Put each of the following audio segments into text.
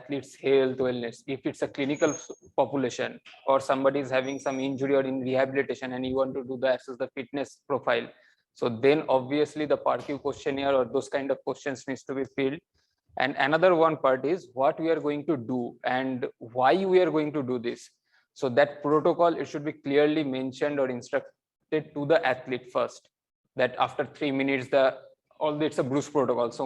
athlete's health, wellness. If it's a clinical population or somebody is having some injury or in rehabilitation and you want to do the assess the fitness profile, so then obviously the PARQ questionnaire or those kind of questions needs to be filled. And another one part is what we are going to do and why we are going to do this. So that protocol, it should be clearly mentioned or instructed to the athlete first, that after 3 minutes, although it's a Bruce protocol, so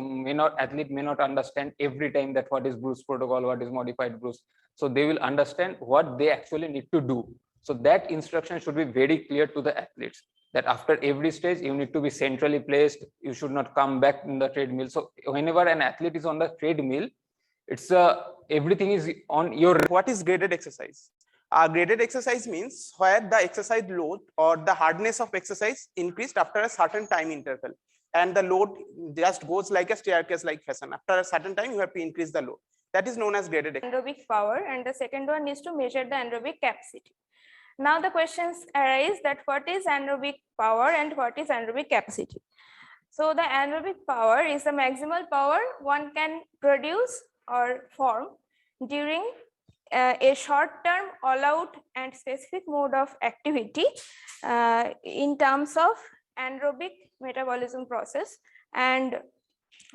athlete may not understand every time that what is Bruce protocol, what is modified Bruce. So they will understand what they actually need to do. So that instruction should be very clear to the athletes, that after every stage you need to be centrally placed, you should not come back in the treadmill. So whenever an athlete is on the treadmill, it's everything is on your. What is graded exercise? Graded exercise means where the exercise load or the hardness of exercise increased after a certain time interval, and the load just goes like a staircase like fashion. After a certain time you have to increase the load. That is known as graded exercise. Anaerobic power, and the second one is to measure the anaerobic capacity. Now the questions arise that what is anaerobic power and what is anaerobic capacity. So the anaerobic power is the maximal power one can produce or form during a short-term all-out and specific mode of activity in terms of anaerobic metabolism process. And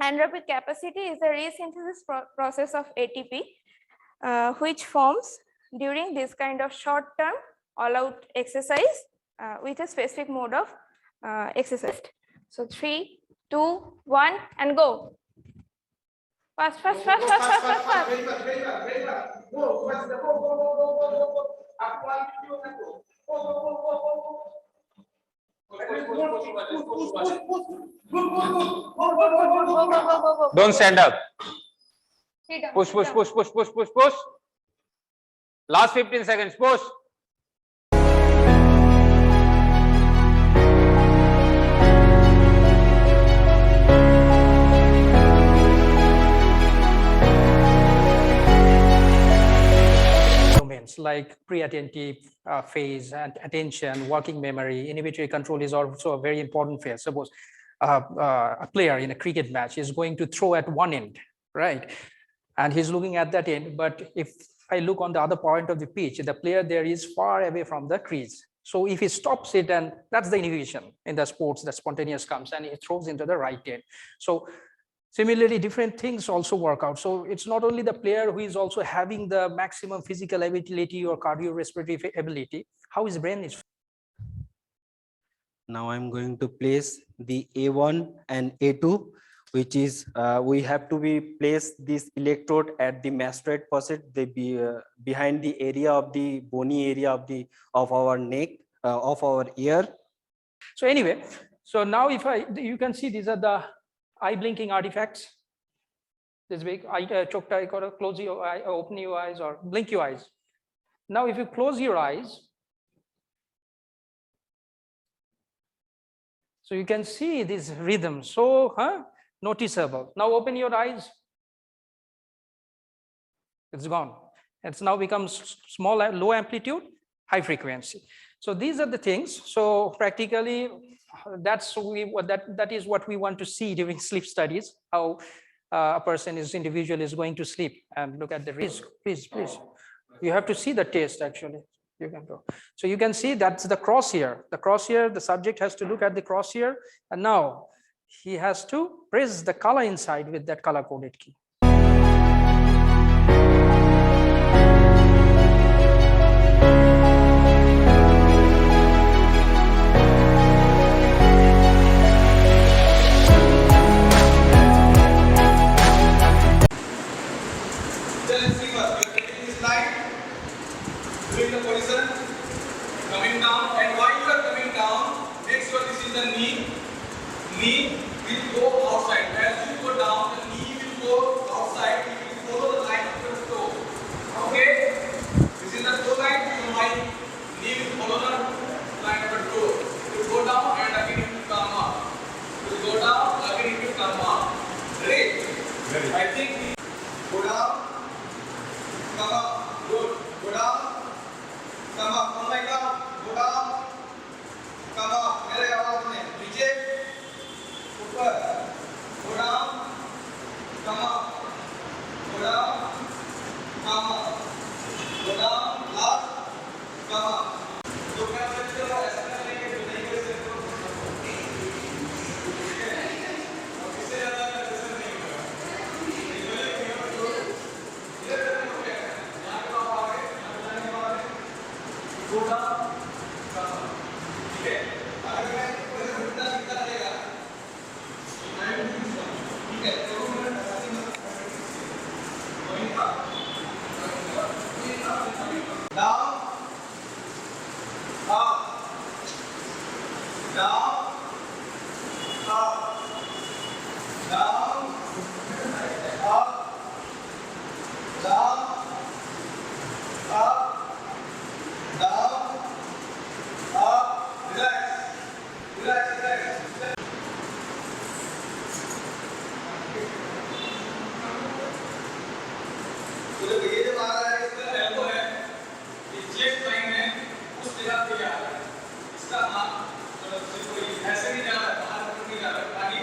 anaerobic capacity is the resynthesis process of ATP which forms during this kind of short-term all-out exercise with a specific mode of exercise. So 3, 2, 1 and go. Fast, fast, fast, fast, fast, fast, fast. Very fast, very fast, very fast. Go, fast, go, go, go, go, go, go, go. Up 1, 2, and go. Go, go, go, go, go, go. Don't stand up. Push, push, push, push, push, push, push. Last 15 seconds, push. Like pre-attentive phase and attention, working memory, inhibitory control is also a very important phase. Suppose a player in a cricket match is going to throw at one end, right? And he's looking at that end. But if I look on the other point of the pitch, the player there is far away from the crease. So if he stops it, and that's the inhibition in the sports, the spontaneous comes and he throws into the right end. So similarly, different things also work out. So it's not only the player who is also having the maximum physical ability or cardiorespiratory ability, how his brain is. Now I'm going to place the A1 and A2, which is we have to be place this electrode at the mastoid facet, behind the area of the bony area of our neck, of our ear. So anyway, so now you can see these are the eye blinking artifacts. This big eye choked eye, close your eye, open your eyes or blink your eyes. Now if you close your eyes, so you can see this rhythm, so noticeable. Now open your eyes, it's gone. It's now becomes small, low amplitude, high frequency. So these are the things. So practically that is what we want to see during sleep studies, how a person individual is going to sleep. And look at the risk. Please you have to see the test. Actually you can go, so you can see that's the crosshair. The subject has to look at the crosshair, and now he has to press the color inside with that color coded key. Doing the position, coming down, and while you are coming down, make sure this is the knee. Knee will go outside. As you go down, the knee will go outside. It will follow the line of your toe. Okay? This is the toe line. My knee will follow the line of your toe. It will go down and again it will come up. It will go down, again it will come up. Ready? I think go down, come up, good. Go down. Come up, come like down, go down, come up, मेरे आवाज में नीचे, ऊपर, go down, come up, go down, come up. ठीक है? अगर मैं घुटना सीधा रहेगा, I will do this one. ठीक है? तो मैं going up, down, up, down, up, down, up, down, up, down, up, relax, relax, relax. तो जब ये जब आ रहा है इसका एल्बो है, ये चेस्ट लाइन है, उस जगह पे आ रहा है। इसका हाथ सिर्फ ऐसे नहीं जा रहा है, बाहर नहीं जा रहा है, आगे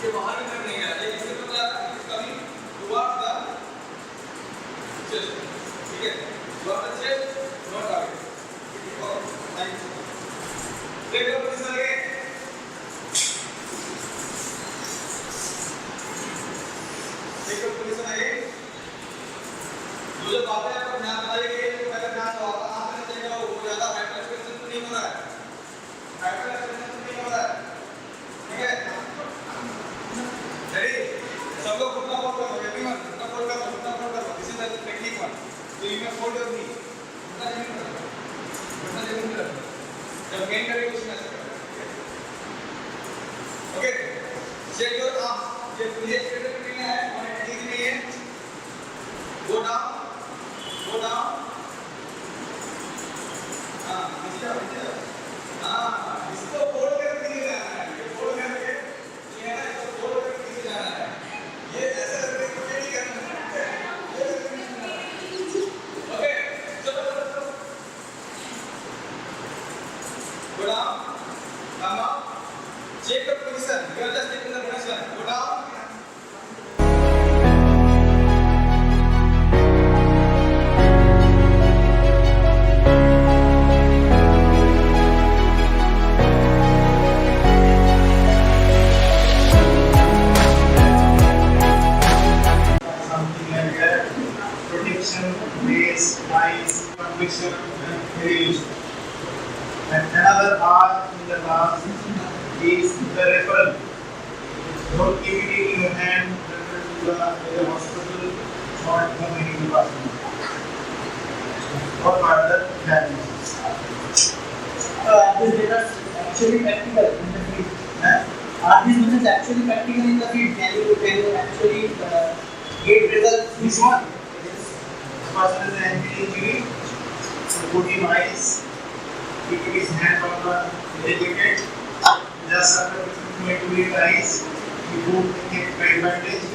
ये बाहर की तरफ नहीं जा रहा है, इससे पता है कि इसका भी टुवर्ड्स द चेस्ट, ठीक है? टुवर्ड्स द चेस्ट, टुवर्ड्स आगे। Thank you. देखो पोजीशन लगे। देखो पोजीशन है। जो बातें आपको ध्यान बताइए कि पहले ध्यान दो, आप आंख में देखो वो ज्यादा हाइपर एक्सप्रेशन तो नहीं हो रहा है, हाइपर एक्सप्रेशन तो नहीं हो रहा है, ठीक है? रेडी? सब लोग घुटना फोल्ड करो, एवरीवन घुटना फोल्ड करो, घुटना फोल्ड करो। This is the technique one. So you can fold your knee. घुटना जमीन पर रखो, घुटना जमीन पर रखो। जब गेन करेंगे उसमें ऐसे करो, ओके? चेक योर आर्म, ये स्ट्रेट करना है, 180 डिग्री में है। Go down, go down. हाँ, नीचे आओ। हाँ, इसको फोल्ड करके नीचे जाना है। ये फोल्ड करके, ये है ना, इसको फोल्ड करके नीचे जाना है। ये ऐसे करके नीचे नहीं करना है। ये ऐसे नीचे जाना है। ओके, चलो। Go down, come up. Check the position. You are just taking the position. Go down. Something like that, protection, base, eyes, conviction, and very useful. And another R in the class is the referral. Don't keep it in your hand, refer to the hospital or the medical department for further diagnosis. This data is actually practical in the field. Are these methods actually practical in the field? Can you actually get results? This one, the person is an injury, so put him eyes, keep his hand on the jacket, just after putting him to his eyes, he put him a bandage,